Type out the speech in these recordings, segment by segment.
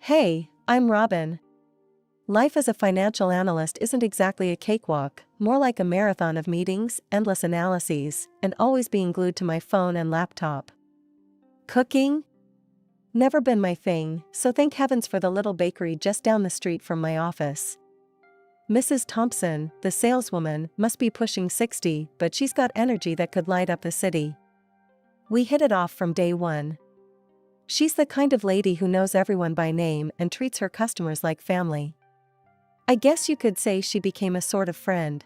Hey, I'm Robin. Life as a financial analyst isn't exactly a cakewalk, more like a marathon of meetings, endless analyses, and always being glued to my phone and laptop. Cooking? Never been my thing, so thank heavens for the little bakery just down the street from my office. Mrs. Thompson, the saleswoman, must be pushing 60, but she's got energy that could light up the city. We hit it off from day one. She's the kind of lady who knows everyone by name and treats her customers like family. I guess you could say she became a sort of friend.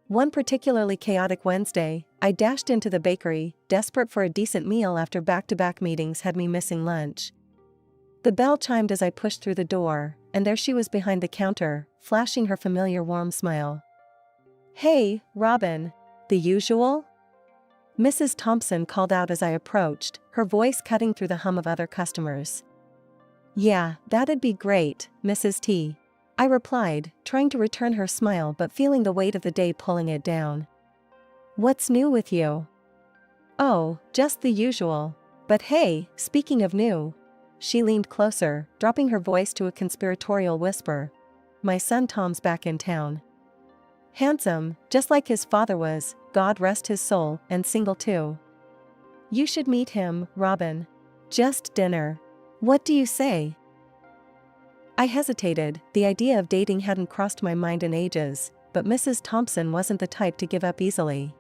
One particularly chaotic Wednesday, I dashed into the bakery, desperate for a decent meal after back-to-back meetings had me missing lunch. The bell chimed as I pushed through the door, and there she was behind the counter, flashing her familiar warm smile. "Hey, Robin. The usual?" Mrs. Thompson called out as I approached, her voice cutting through the hum of other customers. "Yeah, that'd be great, Mrs. T," I replied, trying to return her smile but feeling the weight of the day pulling it down. "What's new with you?" "Oh, just the usual. But hey, speaking of new." She leaned closer, dropping her voice to a conspiratorial whisper. "My son Tom's back in town. Handsome, just like his father was, God rest his soul, and single too. You should meet him, Robin. Just dinner. What do you say?" I hesitated, the idea of dating hadn't crossed my mind in ages, but Mrs. Thompson wasn't the type to give up easily.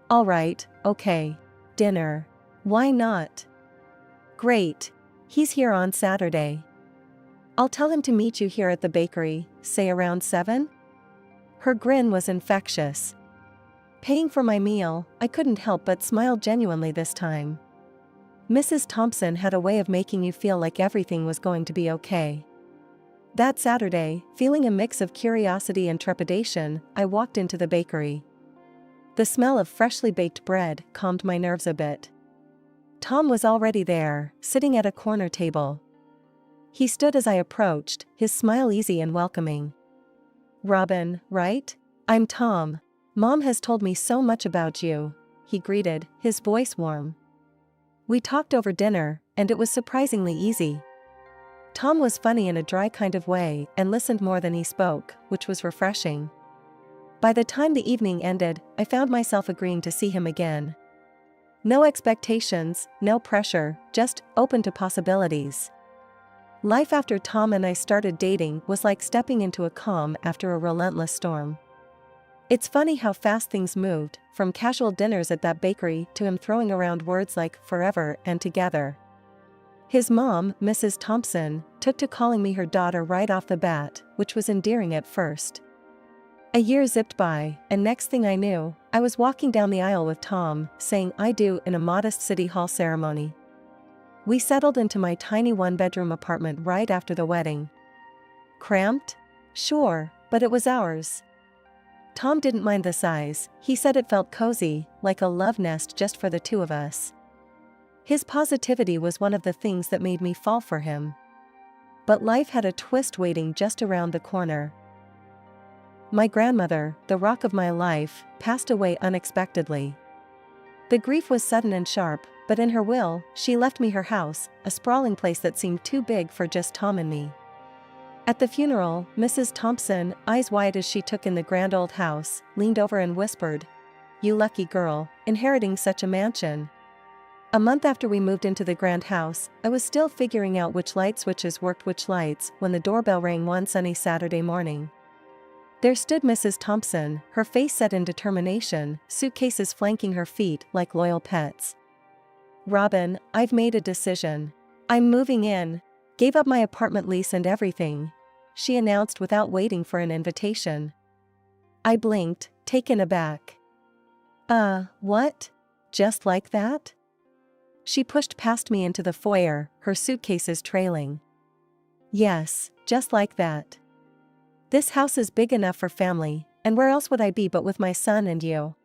"All right, okay. Dinner. Why not?" "Great. He's here on Saturday. I'll tell him to meet you here at the bakery, say around 7? Her grin was infectious. Paying for my meal, I couldn't help but smile genuinely this time. Mrs. Thompson had a way of making you feel like everything was going to be okay. That Saturday, feeling a mix of curiosity and trepidation, I walked into the bakery. The smell of freshly baked bread calmed my nerves a bit. Tom was already there, sitting at a corner table. He stood as I approached, his smile easy and welcoming. "Robin, right? I'm Tom. Mom has told me so much about you," he greeted, his voice warm. We talked over dinner, and it was surprisingly easy. Tom was funny in a dry kind of way and listened more than he spoke, which was refreshing. By the time the evening ended, I found myself agreeing to see him again. No expectations, no pressure, just open to possibilities. Life after Tom and I started dating was like stepping into a calm after a relentless storm. It's funny how fast things moved, from casual dinners at that bakery to him throwing around words like forever and together. His mom, Mrs. Thompson, took to calling me her daughter right off the bat, which was endearing at first. A year zipped by, and next thing I knew, I was walking down the aisle with Tom, saying "I do" in a modest city hall ceremony. We settled into my tiny one-bedroom apartment right after the wedding. Cramped? Sure, but it was ours. Tom didn't mind the size, he said it felt cozy, like a love nest just for the two of us. His positivity was one of the things that made me fall for him. But life had a twist waiting just around the corner. My grandmother, the rock of my life, passed away unexpectedly. The grief was sudden and sharp, but in her will, she left me her house, a sprawling place that seemed too big for just Tom and me. At the funeral, Mrs. Thompson, eyes wide as she took in the grand old house, leaned over and whispered, "You lucky girl, inheriting such a mansion." A month after we moved into the grand house, I was still figuring out which light switches worked which lights when the doorbell rang one sunny Saturday morning. There stood Mrs. Thompson, her face set in determination, suitcases flanking her feet like loyal pets. "Robin, I've made a decision. I'm moving in. Gave up my apartment lease and everything," she announced without waiting for an invitation. I blinked, taken aback. What? Just like that?" She pushed past me into the foyer, her suitcases trailing. "Yes, just like that. This house is big enough for family, and where else would I be but with my son and you?"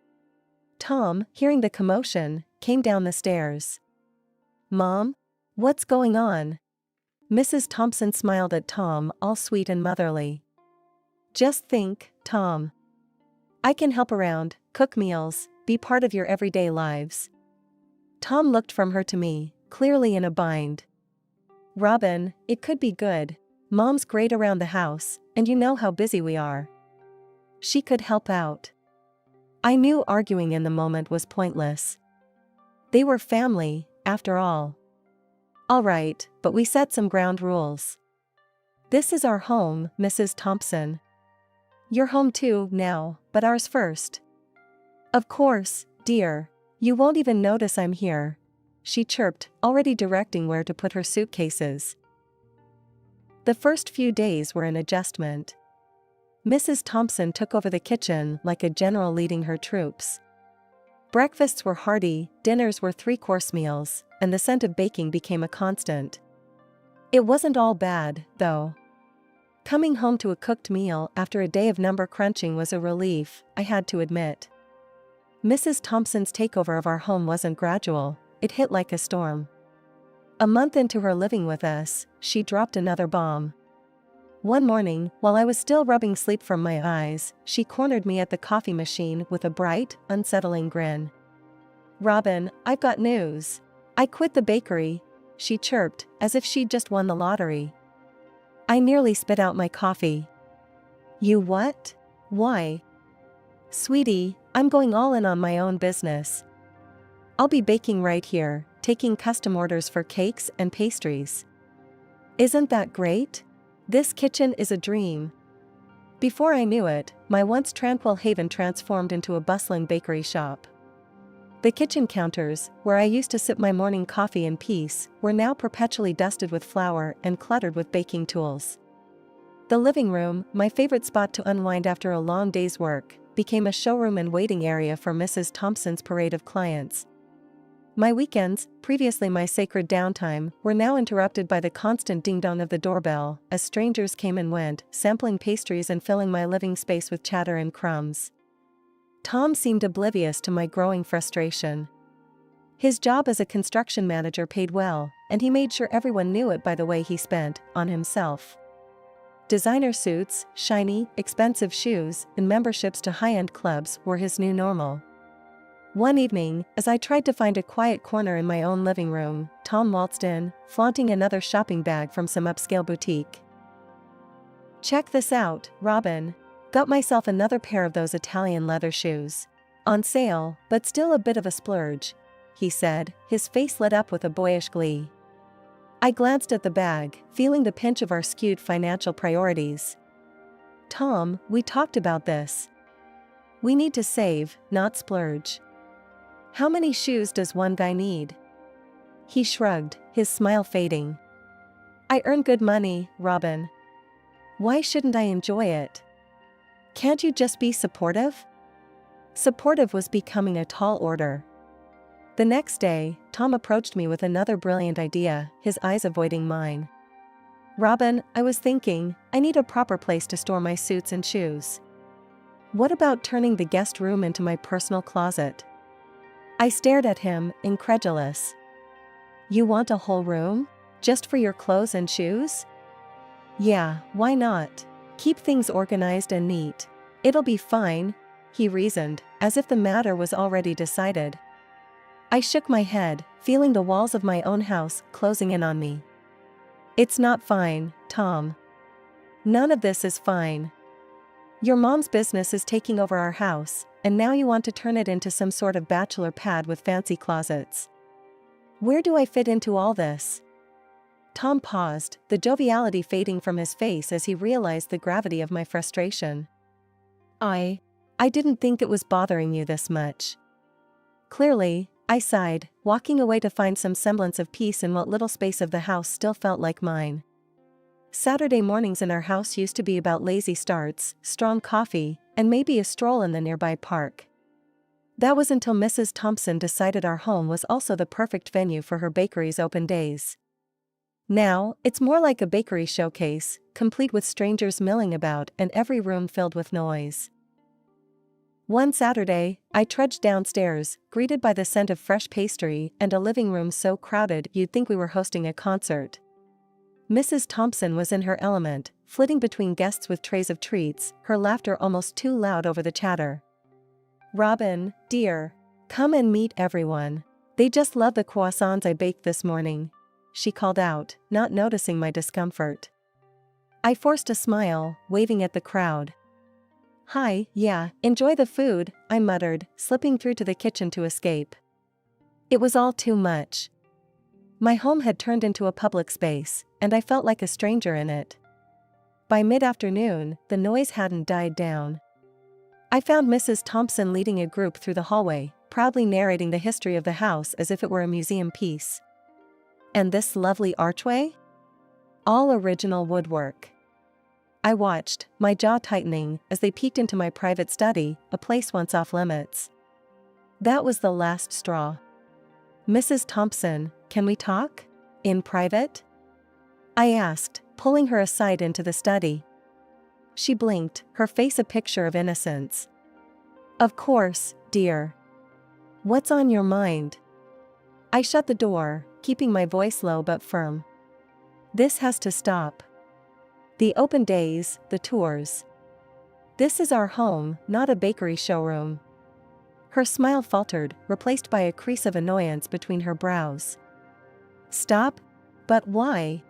Tom, hearing the commotion, came down the stairs. "Mom? What's going on?" Mrs. Thompson smiled at Tom, all sweet and motherly. "Just think, Tom. I can help around, cook meals, be part of your everyday lives." Tom looked from her to me, clearly in a bind. Robin, it could be good. Mom's great around the house, and you know how busy we are. She could help out. I knew arguing in the moment was pointless. They were family, after all. All right, but we set some ground rules. This is our home, Mrs. Thompson. Your home too, now, but ours first. Of course, dear. You won't even notice I'm here, she chirped, already directing where to put her suitcases. The first few days were an adjustment. Mrs. Thompson took over the kitchen like a general leading her troops. Breakfasts were hearty, dinners were three-course meals, and the scent of baking became a constant. It wasn't all bad, though. Coming home to a cooked meal after a day of number crunching was a relief, I had to admit. Mrs. Thompson's takeover of our home wasn't gradual, it hit like a storm. A month into her living with us, she dropped another bomb. One morning, while I was still rubbing sleep from my eyes, she cornered me at the coffee machine with a bright, unsettling grin. "Robin, I've got news. I quit the bakery," she chirped, as if she'd just won the lottery. I nearly spit out my coffee. "You what? Why?" "Sweetie, I'm going all in on my own business. I'll be baking right here, taking custom orders for cakes and pastries." Isn't that great? This kitchen is a dream. Before I knew it, my once tranquil haven transformed into a bustling bakery shop. The kitchen counters, where I used to sip my morning coffee in peace, were now perpetually dusted with flour and cluttered with baking tools. The living room, my favorite spot to unwind after a long day's work, became a showroom and waiting area for Mrs. Thompson's parade of clients. My weekends, previously my sacred downtime, were now interrupted by the constant ding-dong of the doorbell, as strangers came and went, sampling pastries and filling my living space with chatter and crumbs. Tom seemed oblivious to my growing frustration. His job as a construction manager paid well, and he made sure everyone knew it by the way he spent on himself. Designer suits, shiny, expensive shoes, and memberships to high-end clubs were his new normal. One evening, as I tried to find a quiet corner in my own living room, Tom waltzed in, flaunting another shopping bag from some upscale boutique. "Check this out, Robin. Got myself another pair of those Italian leather shoes. On sale, but still a bit of a splurge," he said, his face lit up with a boyish glee. I glanced at the bag, feeling the pinch of our skewed financial priorities. "Tom, we talked about this. We need to save, not splurge. How many shoes does one guy need?" He shrugged, his smile fading. "I earn good money, Robin. Why shouldn't I enjoy it? Can't you just be supportive?" Supportive was becoming a tall order. The next day, Tom approached me with another brilliant idea, his eyes avoiding mine. "Robin, I was thinking, I need a proper place to store my suits and shoes. What about turning the guest room into my personal closet?" I stared at him, incredulous. "You want a whole room? Just for your clothes and shoes?" "Yeah, why not? Keep things organized and neat. It'll be fine," he reasoned, as if the matter was already decided. I shook my head, feeling the walls of my own house closing in on me. "It's not fine, Tom. None of this is fine. Your mom's business is taking over our house, and now you want to turn it into some sort of bachelor pad with fancy closets. Where do I fit into all this?" Tom paused, the joviality fading from his face as he realized the gravity of my frustration. I didn't think it was bothering you this much." "Clearly," I sighed, walking away to find some semblance of peace in what little space of the house still felt like mine. Saturday mornings in our house used to be about lazy starts, strong coffee, and maybe a stroll in the nearby park. That was until Mrs. Thompson decided our home was also the perfect venue for her bakery's open days. Now, it's more like a bakery showcase, complete with strangers milling about and every room filled with noise. One Saturday, I trudged downstairs, greeted by the scent of fresh pastry and a living room so crowded you'd think we were hosting a concert. Mrs. Thompson was in her element, flitting between guests with trays of treats, her laughter almost too loud over the chatter. "Robin, dear, come and meet everyone. They just love the croissants I baked this morning," she called out, not noticing my discomfort. I forced a smile, waving at the crowd. Hi, yeah, enjoy the food, I muttered, slipping through to the kitchen to escape. It was all too much. My home had turned into a public space, and I felt like a stranger in it. By mid-afternoon, the noise hadn't died down. I found Mrs. Thompson leading a group through the hallway, proudly narrating the history of the house as if it were a museum piece. And this lovely archway? All original woodwork. I watched, my jaw tightening, as they peeked into my private study, a place once off limits. That was the last straw. Mrs. Thompson, can we talk? In private? I asked, pulling her aside into the study. She blinked, her face a picture of innocence. Of course, dear. What's on your mind? I shut the door, keeping my voice low but firm. This has to stop. The open days, the tours. This is our home, not a bakery showroom. Her smile faltered, replaced by a crease of annoyance between her brows. Stop? But why?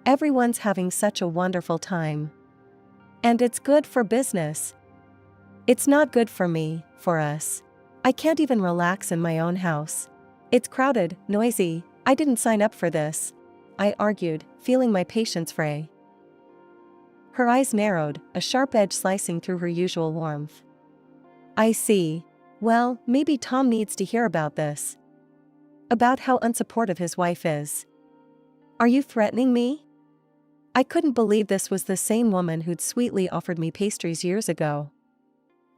Everyone's having such a wonderful time. And it's good for business. It's not good for me, for us. I can't even relax in my own house. It's crowded, noisy, I didn't sign up for this, I argued, feeling my patience fray. Her eyes narrowed, a sharp edge slicing through her usual warmth. I see. Well, maybe Tom needs to hear about this. About how unsupportive his wife is. Are you threatening me? I couldn't believe this was the same woman who'd sweetly offered me pastries years ago.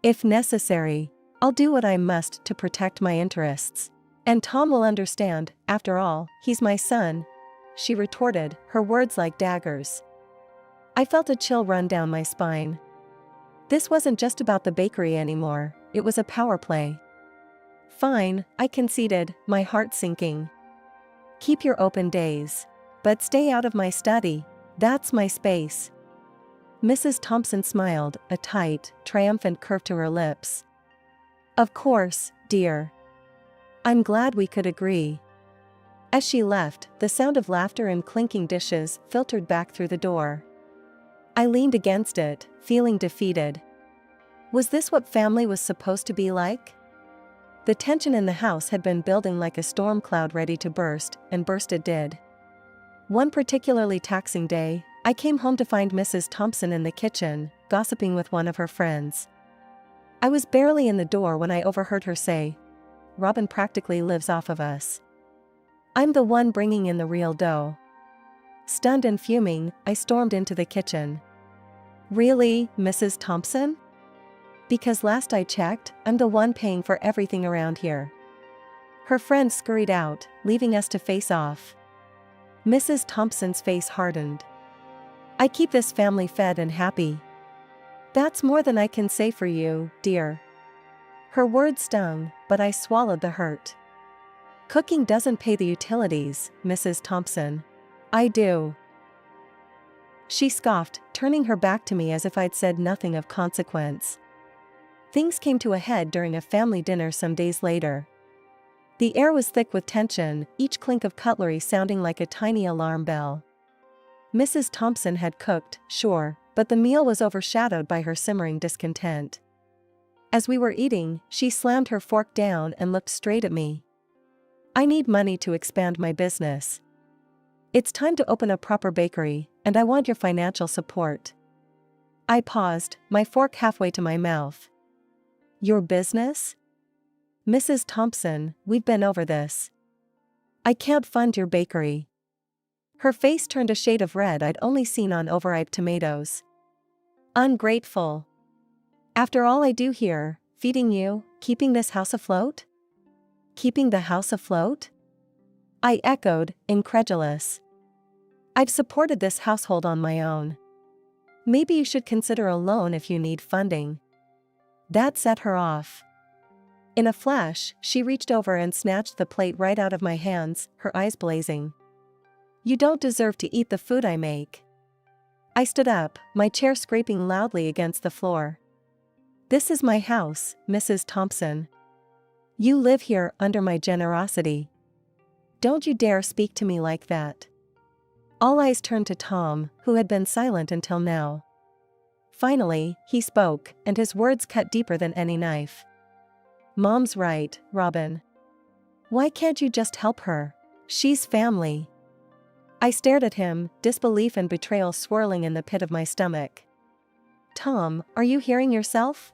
If necessary, I'll do what I must to protect my interests. And Tom will understand, after all, he's my son, she retorted, her words like daggers. I felt a chill run down my spine. This wasn't just about the bakery anymore, it was a power play. Fine, I conceded, my heart sinking. Keep your open days. But stay out of my study, that's my space. Mrs. Thompson smiled, a tight, triumphant curve to her lips. Of course, dear. I'm glad we could agree. As she left, the sound of laughter and clinking dishes filtered back through the door. I leaned against it, feeling defeated. Was this what family was supposed to be like? The tension in the house had been building like a storm cloud ready to burst, and burst it did. One particularly taxing day, I came home to find Mrs. Thompson in the kitchen, gossiping with one of her friends. I was barely in the door when I overheard her say, Robin practically lives off of us. I'm the one bringing in the real dough. Stunned and fuming, I stormed into the kitchen. Really, Mrs. Thompson? Because last I checked, I'm the one paying for everything around here. Her friend scurried out, leaving us to face off. Mrs. Thompson's face hardened. I keep this family fed and happy. That's more than I can say for you, dear. Her words stung, but I swallowed the hurt. Cooking doesn't pay the utilities, Mrs. Thompson. I do. She scoffed, turning her back to me as if I'd said nothing of consequence. Things came to a head during a family dinner some days later. The air was thick with tension, each clink of cutlery sounding like a tiny alarm bell. Mrs. Thompson had cooked, sure, but the meal was overshadowed by her simmering discontent. As we were eating, she slammed her fork down and looked straight at me. I need money to expand my business. It's time to open a proper bakery, and I want your financial support. I paused, my fork halfway to my mouth. Your business? Mrs. Thompson, we've been over this. I can't fund your bakery. Her face turned a shade of red I'd only seen on overripe tomatoes. Ungrateful. After all I do here, feeding you, keeping this house afloat? Keeping the house afloat? I echoed, incredulous. I've supported this household on my own. Maybe you should consider a loan if you need funding. That set her off. In a flash, she reached over and snatched the plate right out of my hands, her eyes blazing. You don't deserve to eat the food I make. I stood up, my chair scraping loudly against the floor. This is my house, Mrs. Thompson. You live here under my generosity. Don't you dare speak to me like that. All eyes turned to Tom, who had been silent until now. Finally, he spoke, and his words cut deeper than any knife. Mom's right, Robin. Why can't you just help her? She's family. I stared at him, disbelief and betrayal swirling in the pit of my stomach. Tom, are you hearing yourself?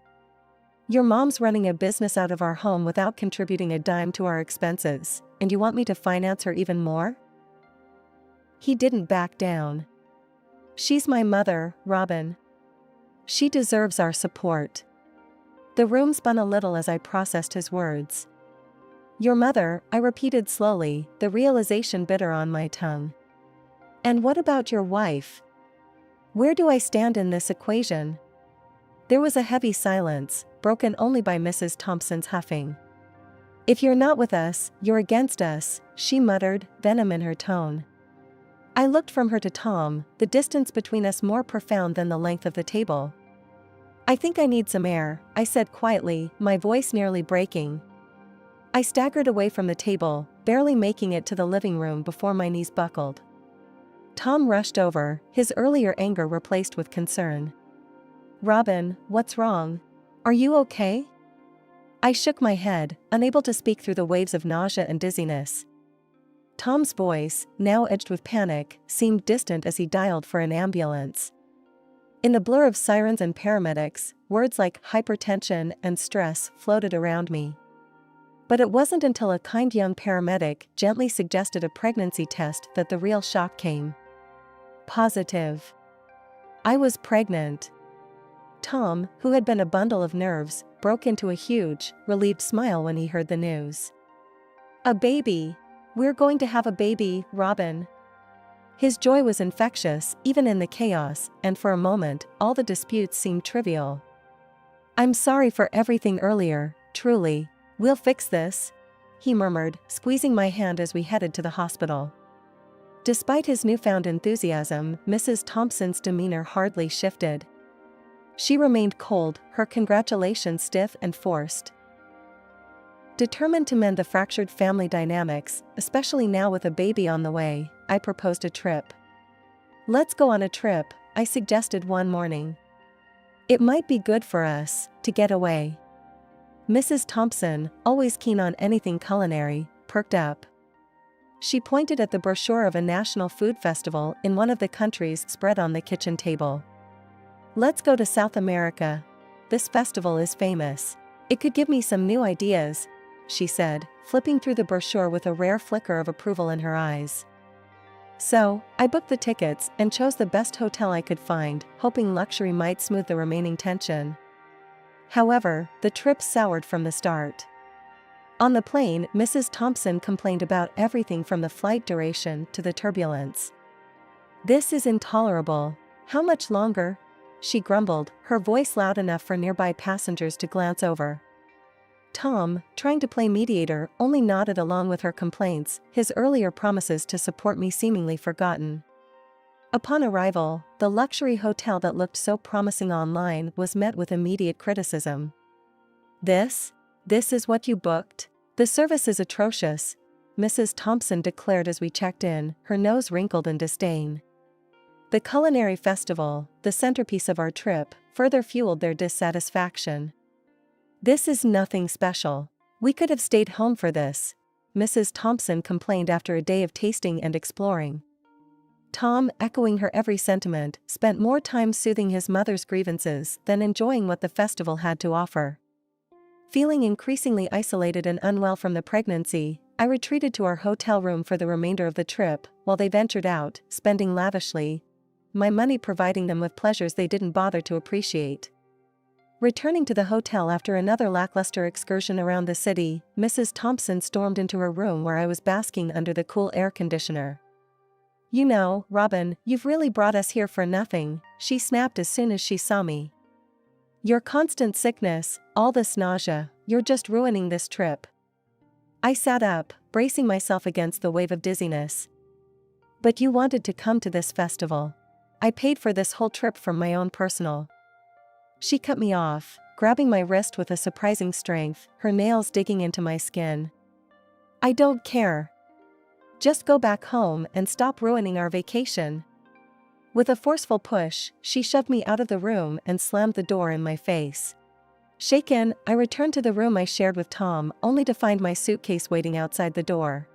Your mom's running a business out of our home without contributing a dime to our expenses, and you want me to finance her even more? He didn't back down. She's my mother, Robin. She deserves our support. The room spun a little as I processed his words. Your mother, I repeated slowly, the realization bitter on my tongue. And what about your wife? Where do I stand in this equation? There was a heavy silence, broken only by Mrs. Thompson's huffing. If you're not with us, you're against us, she muttered, venom in her tone. I looked from her to Tom, the distance between us more profound than the length of the table. I think I need some air, I said quietly, my voice nearly breaking. I staggered away from the table, barely making it to the living room before my knees buckled. Tom rushed over, his earlier anger replaced with concern. Robin, what's wrong? Are you okay? I shook my head, unable to speak through the waves of nausea and dizziness. Tom's voice, now edged with panic, seemed distant as he dialed for an ambulance. In the blur of sirens and paramedics, words like hypertension and stress floated around me. But it wasn't until a kind young paramedic gently suggested a pregnancy test that the real shock came. Positive. I was pregnant. Tom, who had been a bundle of nerves, broke into a huge, relieved smile when he heard the news. A baby! We're going to have a baby, Robin. His joy was infectious, even in the chaos, and for a moment, all the disputes seemed trivial. I'm sorry for everything earlier, truly. We'll fix this, he murmured, squeezing my hand as we headed to the hospital. Despite his newfound enthusiasm, Mrs. Thompson's demeanor hardly shifted. She remained cold, her congratulations stiff and forced. Determined to mend the fractured family dynamics, especially now with a baby on the way, I proposed a trip. Let's go on a trip, I suggested one morning. It might be good for us to get away. Mrs. Thompson, always keen on anything culinary, perked up. She pointed at the brochure of a national food festival in one of the countries spread on the kitchen table. Let's go to South America. This festival is famous. It could give me some new ideas, she said, flipping through the brochure with a rare flicker of approval in her eyes. So, I booked the tickets and chose the best hotel I could find, hoping luxury might smooth the remaining tension. However, the trip soured from the start. On the plane, Mrs. Thompson complained about everything from the flight duration to the turbulence. This is intolerable. How much longer? She grumbled, her voice loud enough for nearby passengers to glance over. Tom, trying to play mediator, only nodded along with her complaints, his earlier promises to support me seemingly forgotten. Upon arrival, the luxury hotel that looked so promising online was met with immediate criticism. This is what you booked? The service is atrocious, Mrs. Thompson declared as we checked in, her nose wrinkled in disdain. The culinary festival, the centerpiece of our trip, further fueled their dissatisfaction. This is nothing special. We could have stayed home for this, Mrs. Thompson complained after a day of tasting and exploring. Tom, echoing her every sentiment, spent more time soothing his mother's grievances than enjoying what the festival had to offer. Feeling increasingly isolated and unwell from the pregnancy, I retreated to our hotel room for the remainder of the trip, while they ventured out, spending lavishly, my money providing them with pleasures they didn't bother to appreciate. Returning to the hotel after another lackluster excursion around the city, Mrs. Thompson stormed into her room where I was basking under the cool air conditioner. You know, Robin, you've really brought us here for nothing, she snapped as soon as she saw me. Your constant sickness, all this nausea, you're just ruining this trip. I sat up, bracing myself against the wave of dizziness. But you wanted to come to this festival. I paid for this whole trip from my own personal. She cut me off, grabbing my wrist with a surprising strength, her nails digging into my skin. I don't care. Just go back home and stop ruining our vacation." With a forceful push, she shoved me out of the room and slammed the door in my face. Shaken, I returned to the room I shared with Tom, only to find my suitcase waiting outside the door.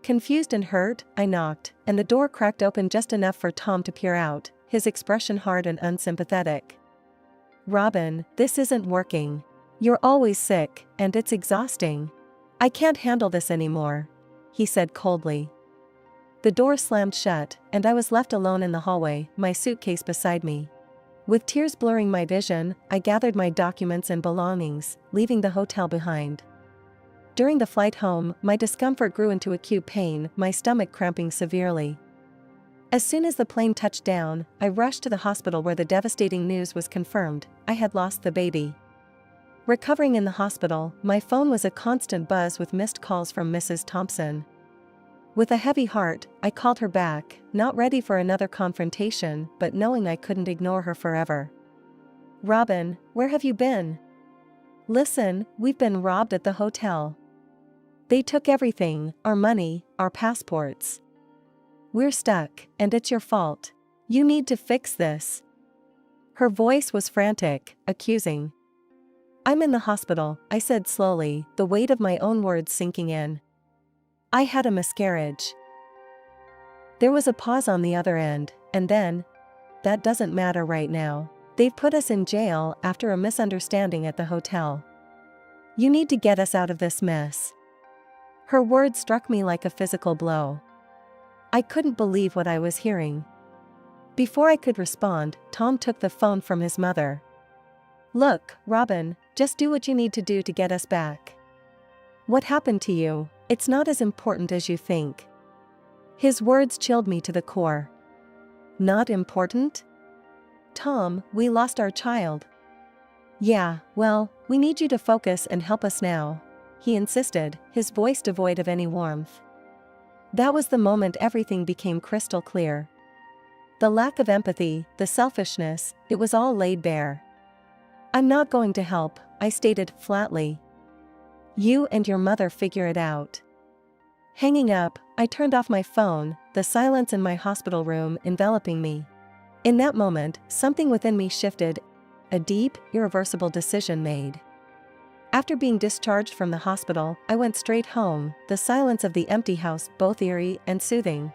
Confused and hurt, I knocked, and the door cracked open just enough for Tom to peer out, his expression hard and unsympathetic. "Robin, this isn't working. You're always sick, and it's exhausting. I can't handle this anymore," he said coldly. The door slammed shut, and I was left alone in the hallway, my suitcase beside me. With tears blurring my vision, I gathered my documents and belongings, leaving the hotel behind. During the flight home, my discomfort grew into acute pain, my stomach cramping severely. As soon as the plane touched down, I rushed to the hospital where the devastating news was confirmed: I had lost the baby. Recovering in the hospital, my phone was a constant buzz with missed calls from Mrs. Thompson. With a heavy heart, I called her back, not ready for another confrontation, but knowing I couldn't ignore her forever. "Robin, where have you been? Listen, we've been robbed at the hotel. They took everything, our money, our passports. We're stuck, and it's your fault. You need to fix this." Her voice was frantic, accusing. "I'm in the hospital," I said slowly, the weight of my own words sinking in. "I had a miscarriage." There was a pause on the other end, and then, "That doesn't matter right now. They've put us in jail after a misunderstanding at the hotel. You need to get us out of this mess." Her words struck me like a physical blow. I couldn't believe what I was hearing. Before I could respond, Tom took the phone from his mother. "Look, Robin, just do what you need to do to get us back. What happened to you? It's not as important as you think." His words chilled me to the core. "Not important? Tom, we lost our child." "Yeah, well, we need you to focus and help us now," he insisted, his voice devoid of any warmth. That was the moment everything became crystal clear. The lack of empathy, the selfishness, it was all laid bare. "I'm not going to help," I stated flatly. "You and your mother figure it out." Hanging up, I turned off my phone, the silence in my hospital room enveloping me. In that moment, something within me shifted, a deep, irreversible decision made. After being discharged from the hospital, I went straight home, the silence of the empty house both eerie and soothing.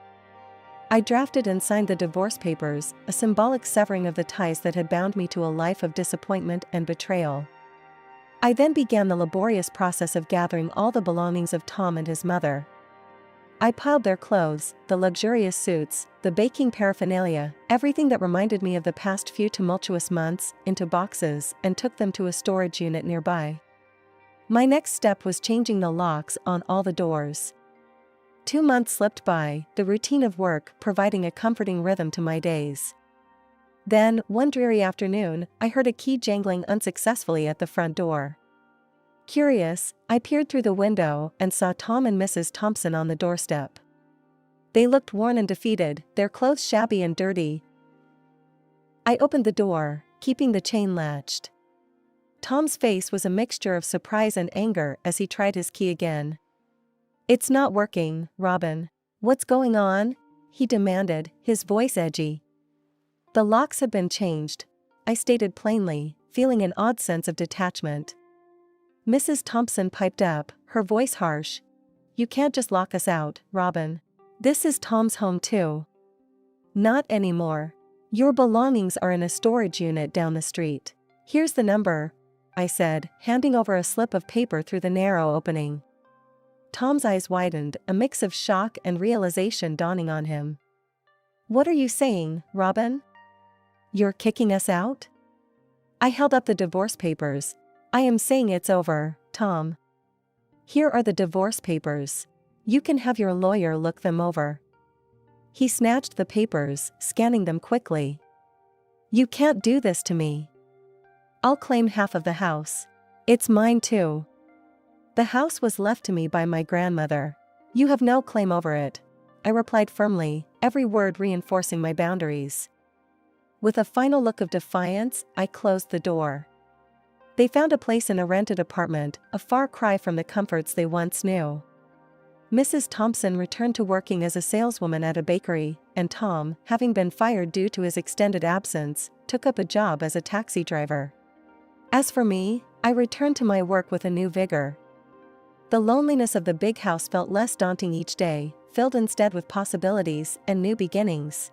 I drafted and signed the divorce papers, a symbolic severing of the ties that had bound me to a life of disappointment and betrayal. I then began the laborious process of gathering all the belongings of Tom and his mother. I piled their clothes, the luxurious suits, the baking paraphernalia, everything that reminded me of the past few tumultuous months, into boxes, and took them to a storage unit nearby. My next step was changing the locks on all the doors. 2 months slipped by, the routine of work providing a comforting rhythm to my days. Then, one dreary afternoon, I heard a key jangling unsuccessfully at the front door. Curious, I peered through the window and saw Tom and Mrs. Thompson on the doorstep. They looked worn and defeated, their clothes shabby and dirty. I opened the door, keeping the chain latched. Tom's face was a mixture of surprise and anger as he tried his key again. "It's not working, Robin. What's going on?" he demanded, his voice edgy. "The locks have been changed," I stated plainly, feeling an odd sense of detachment. Mrs. Thompson piped up, her voice harsh. "You can't just lock us out, Robin. This is Tom's home too." "Not anymore. Your belongings are in a storage unit down the street. Here's the number," I said, handing over a slip of paper through the narrow opening. Tom's eyes widened, a mix of shock and realization dawning on him. "What are you saying, Robin? You're kicking us out?" I held up the divorce papers. "I am saying it's over, Tom. Here are the divorce papers. You can have your lawyer look them over." He snatched the papers, scanning them quickly. "You can't do this to me. I'll claim half of the house. It's mine too. The house was left to me by my grandmother. You have no claim over it," I replied firmly, every word reinforcing my boundaries. With a final look of defiance, I closed the door. They found a place in a rented apartment, a far cry from the comforts they once knew. Mrs. Thompson returned to working as a saleswoman at a bakery, and Tom, having been fired due to his extended absence, took up a job as a taxi driver. As for me, I returned to my work with a new vigor. The loneliness of the big house felt less daunting each day, filled instead with possibilities and new beginnings.